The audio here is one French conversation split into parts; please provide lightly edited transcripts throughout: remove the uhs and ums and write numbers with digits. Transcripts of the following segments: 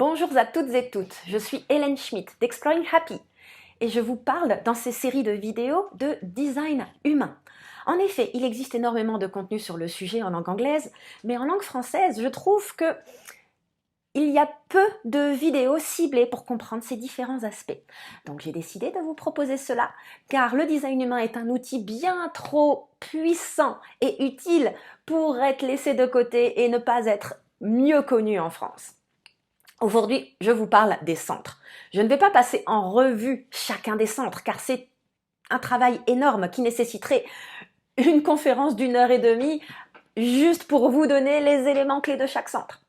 Bonjour à toutes et toutes, je suis Hélène Schmidt d'Exploring Happy et je vous parle dans ces séries de vidéos de design humain. En effet, il existe énormément de contenu sur le sujet en langue anglaise, mais en langue française, je trouve que il y a peu de vidéos ciblées pour comprendre ces différents aspects. Donc j'ai décidé de vous proposer cela, car le design humain est un outil bien trop puissant et utile pour être laissé de côté et ne pas être mieux connu en France. Aujourd'hui, je vous parle des centres. Je ne vais pas passer en revue chacun des centres, car c'est un travail énorme qui nécessiterait une conférence d'1 h 30 juste pour vous donner les éléments clés de chaque centre.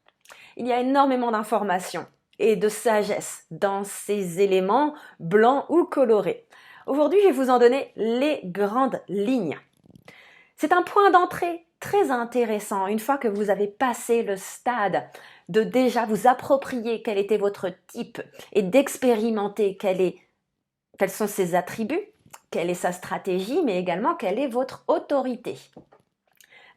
Il y a énormément d'informations et de sagesse dans ces éléments blancs ou colorés. Aujourd'hui, je vais vous en donner les grandes lignes. C'est un point d'entrée très intéressant une fois que vous avez passé le stade de déjà vous approprier quel était votre type et d'expérimenter quels sont ses attributs, quelle est sa stratégie, mais également quelle est votre autorité.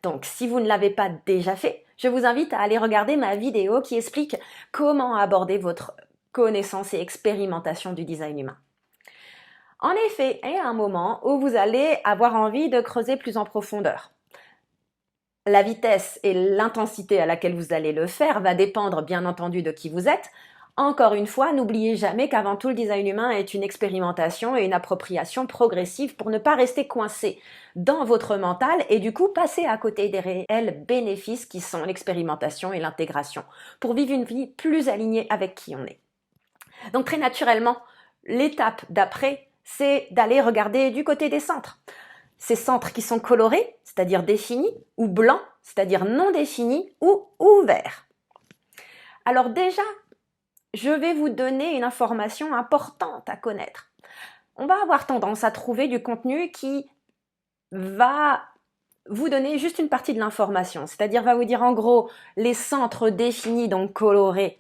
Donc, si vous ne l'avez pas déjà fait, je vous invite à aller regarder ma vidéo qui explique comment aborder votre connaissance et expérimentation du design humain. En effet, il y a un moment où vous allez avoir envie de creuser plus en profondeur. La vitesse et l'intensité à laquelle vous allez le faire va dépendre bien entendu de qui vous êtes. Encore une fois, n'oubliez jamais qu'avant tout, le design humain est une expérimentation et une appropriation progressive pour ne pas rester coincé dans votre mental et du coup passer à côté des réels bénéfices qui sont l'expérimentation et l'intégration pour vivre une vie plus alignée avec qui on est. Donc très naturellement, l'étape d'après, c'est d'aller regarder du côté des centres. Ces centres qui sont colorés, c'est-à-dire définis, ou blancs, c'est-à-dire non définis, ou ouverts. Alors déjà, je vais vous donner une information importante à connaître. On va avoir tendance à trouver du contenu qui va vous donner juste une partie de l'information, c'est-à-dire va vous dire en gros, les centres définis, donc colorés,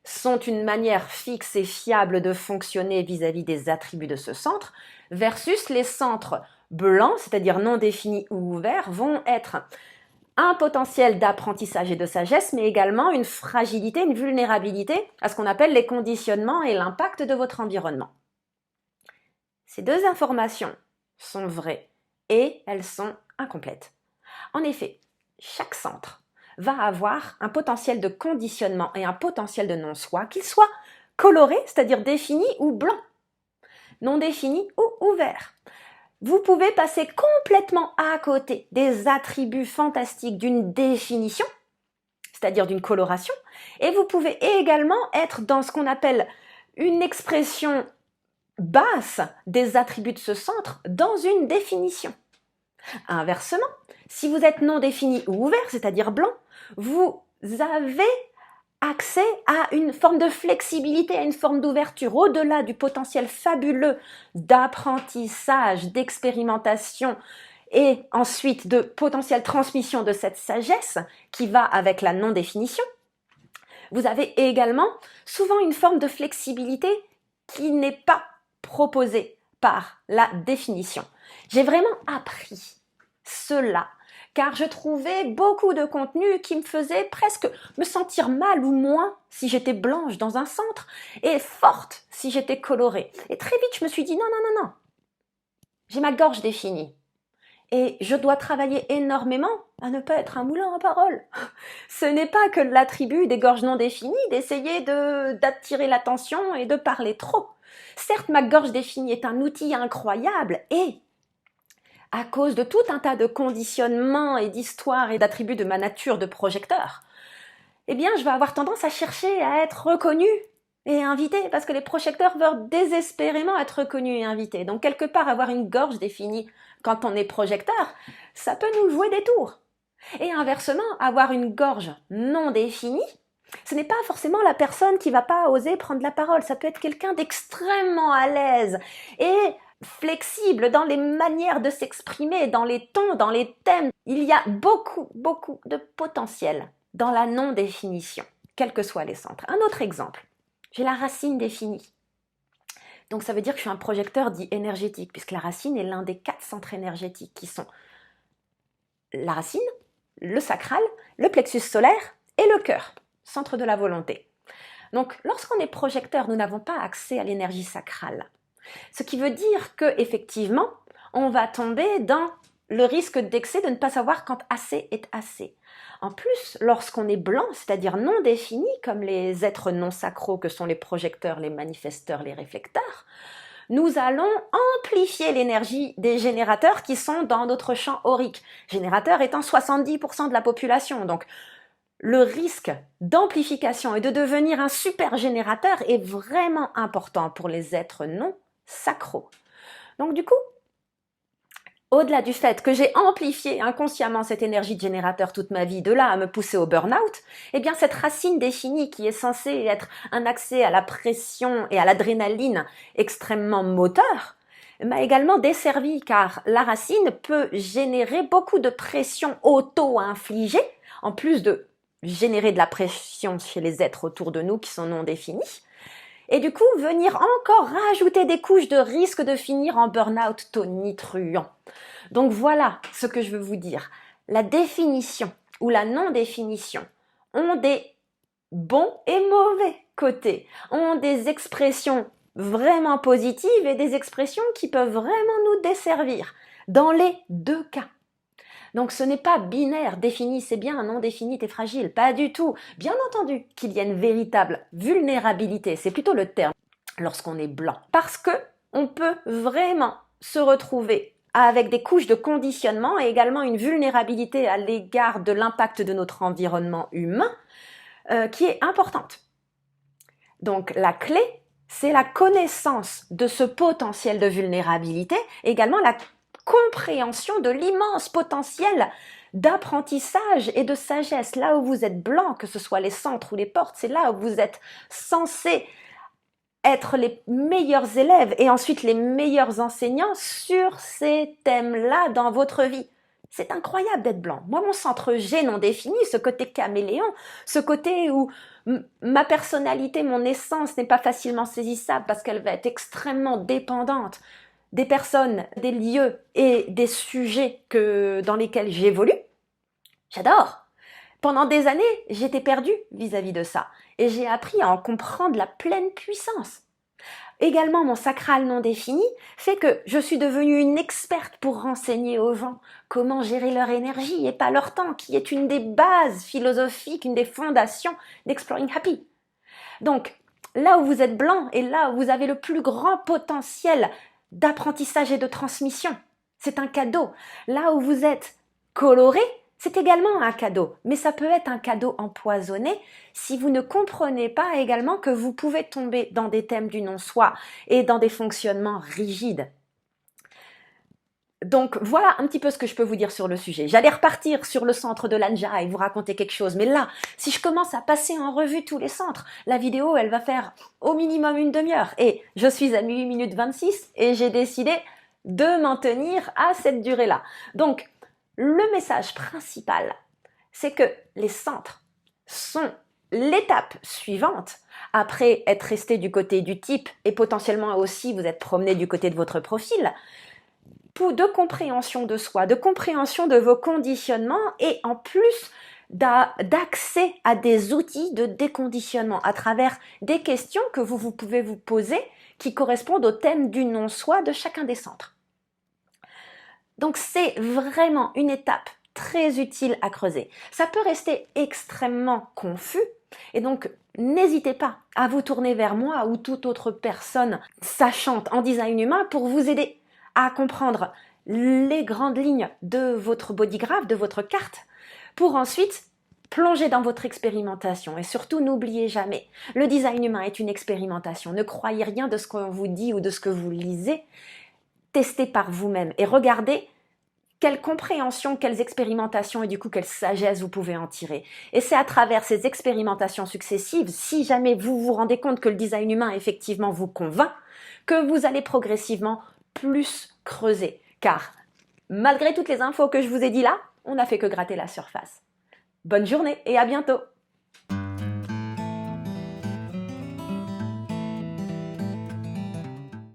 sont une manière fixe et fiable de fonctionner vis-à-vis des attributs de ce centre, versus les centres blancs, c'est-à-dire non définis ou ouverts, vont être un potentiel d'apprentissage et de sagesse, mais également une fragilité, une vulnérabilité à ce qu'on appelle les conditionnements et l'impact de votre environnement. Ces deux informations sont vraies et elles sont incomplètes. En effet, chaque centre va avoir un potentiel de conditionnement et un potentiel de non-soi, qu'il soit coloré, c'est-à-dire défini, ou blanc, non défini ou ouvert. Vous pouvez passer complètement à côté des attributs fantastiques d'une définition, c'est-à-dire d'une coloration, et vous pouvez également être dans ce qu'on appelle une expression basse des attributs de ce centre dans une définition. Inversement, si vous êtes non défini ou ouvert, c'est-à-dire blanc, vous avez accès à une forme de flexibilité, à une forme d'ouverture, au-delà du potentiel fabuleux d'apprentissage, d'expérimentation et ensuite de potentielle transmission de cette sagesse qui va avec la non-définition. Vous avez également souvent une forme de flexibilité qui n'est pas proposée par la définition. J'ai vraiment appris cela car je trouvais beaucoup de contenu qui me faisait presque me sentir mal ou moins si j'étais blanche dans un centre et forte si j'étais colorée. Et très vite, je me suis dit non, j'ai ma gorge définie et je dois travailler énormément à ne pas être un moulin à paroles. Ce n'est pas que l'attribut des gorges non définies d'essayer d'attirer l'attention et de parler trop. Certes, ma gorge définie est un outil incroyable et à cause de tout un tas de conditionnements et d'histoires et d'attributs de ma nature de projecteur, eh bien, je vais avoir tendance à chercher à être reconnue et invitée, parce que les projecteurs veulent désespérément être reconnus et invités. Donc, quelque part, avoir une gorge définie quand on est projecteur, ça peut nous jouer des tours. Et inversement, avoir une gorge non définie, ce n'est pas forcément la personne qui va pas oser prendre la parole. Ça peut être quelqu'un d'extrêmement à l'aise et flexible dans les manières de s'exprimer, dans les tons, dans les thèmes. Il y a beaucoup de potentiel dans la non-définition, quels que soient les centres. Un autre exemple, j'ai la racine définie. Donc ça veut dire que je suis un projecteur dit énergétique, puisque la racine est l'un des 4 centres énergétiques qui sont la racine, le sacral, le plexus solaire et le cœur, centre de la volonté. Donc, lorsqu'on est projecteur, nous n'avons pas accès à l'énergie sacrale. Ce qui veut dire qu'effectivement, on va tomber dans le risque d'excès de ne pas savoir quand assez est assez. En plus, lorsqu'on est blanc, c'est-à-dire non défini, comme les êtres non sacraux que sont les projecteurs, les manifesteurs, les réflecteurs, nous allons amplifier l'énergie des générateurs qui sont dans notre champ aurique. Générateurs étant 70% de la population, donc le risque d'amplification et de devenir un super générateur est vraiment important pour les êtres non sacraux. Donc du coup, au-delà du fait que j'ai amplifié inconsciemment cette énergie de générateur toute ma vie, de là à me pousser au burn-out, eh bien cette racine définie qui est censée être un accès à la pression et à l'adrénaline extrêmement moteur, m'a également desservi car la racine peut générer beaucoup de pression auto-infligée, en plus de générer de la pression chez les êtres autour de nous qui sont non définis, et du coup venir encore rajouter des couches de risque de finir en burn-out tonitruant. Donc voilà ce que je veux vous dire. La définition ou la non-définition ont des bons et mauvais côtés, ont des expressions vraiment positives et des expressions qui peuvent vraiment nous desservir dans les deux cas. Donc ce n'est pas binaire, défini c'est bien, non défini t'es fragile, pas du tout. Bien entendu qu'il y a une véritable vulnérabilité, c'est plutôt le terme, lorsqu'on est blanc. Parce que on peut vraiment se retrouver avec des couches de conditionnement et également une vulnérabilité à l'égard de l'impact de notre environnement humain qui est importante. Donc la clé, c'est la connaissance de ce potentiel de vulnérabilité, également la compréhension de l'immense potentiel d'apprentissage et de sagesse. Là où vous êtes blanc, que ce soit les centres ou les portes, c'est là où vous êtes censé être les meilleurs élèves et ensuite les meilleurs enseignants sur ces thèmes-là dans votre vie. C'est incroyable d'être blanc. Moi, mon centre G non défini, ce côté caméléon, ce côté où ma personnalité, mon essence n'est pas facilement saisissable parce qu'elle va être extrêmement dépendante des personnes, des lieux et des sujets dans lesquels j'évolue, j'adore. Pendant des années, j'étais perdue vis-à-vis de ça et j'ai appris à en comprendre la pleine puissance. Également, mon sacral non défini fait que je suis devenue une experte pour renseigner aux gens comment gérer leur énergie et pas leur temps, qui est une des bases philosophiques, une des fondations d'Exploring Happy. Donc, là où vous êtes blanc et là où vous avez le plus grand potentiel d'apprentissage et de transmission, c'est un cadeau. Là où vous êtes coloré, c'est également un cadeau, mais ça peut être un cadeau empoisonné si vous ne comprenez pas également que vous pouvez tomber dans des thèmes du non-soi et dans des fonctionnements rigides. Donc voilà un petit peu ce que je peux vous dire sur le sujet. J'allais repartir sur le centre de l'Anja et vous raconter quelque chose, mais là, si je commence à passer en revue tous les centres, la vidéo, elle va faire au minimum une demi-heure. Et je suis à 8 minutes 26 et j'ai décidé de m'en tenir à cette durée-là. Donc, le message principal, c'est que les centres sont l'étape suivante après être resté du côté du type et potentiellement aussi vous êtes promené du côté de votre profil, de compréhension de soi, de compréhension de vos conditionnements et en plus d'accès à des outils de déconditionnement à travers des questions que vous pouvez vous poser qui correspondent au thème du non-soi de chacun des centres. Donc c'est vraiment une étape très utile à creuser. Ça peut rester extrêmement confus et donc n'hésitez pas à vous tourner vers moi ou toute autre personne sachante en design humain pour vous aider à comprendre les grandes lignes de votre bodygraph, de votre carte, pour ensuite plonger dans votre expérimentation. Et surtout, n'oubliez jamais, le design humain est une expérimentation. Ne croyez rien de ce qu'on vous dit ou de ce que vous lisez. Testez par vous-même et regardez quelle compréhension, quelles expérimentations et du coup quelle sagesse vous pouvez en tirer. Et c'est à travers ces expérimentations successives, si jamais vous vous rendez compte que le design humain effectivement vous convainc, que vous allez progressivement plus creuser. Car malgré toutes les infos que je vous ai dit là, on n'a fait que gratter la surface. Bonne journée et à bientôt!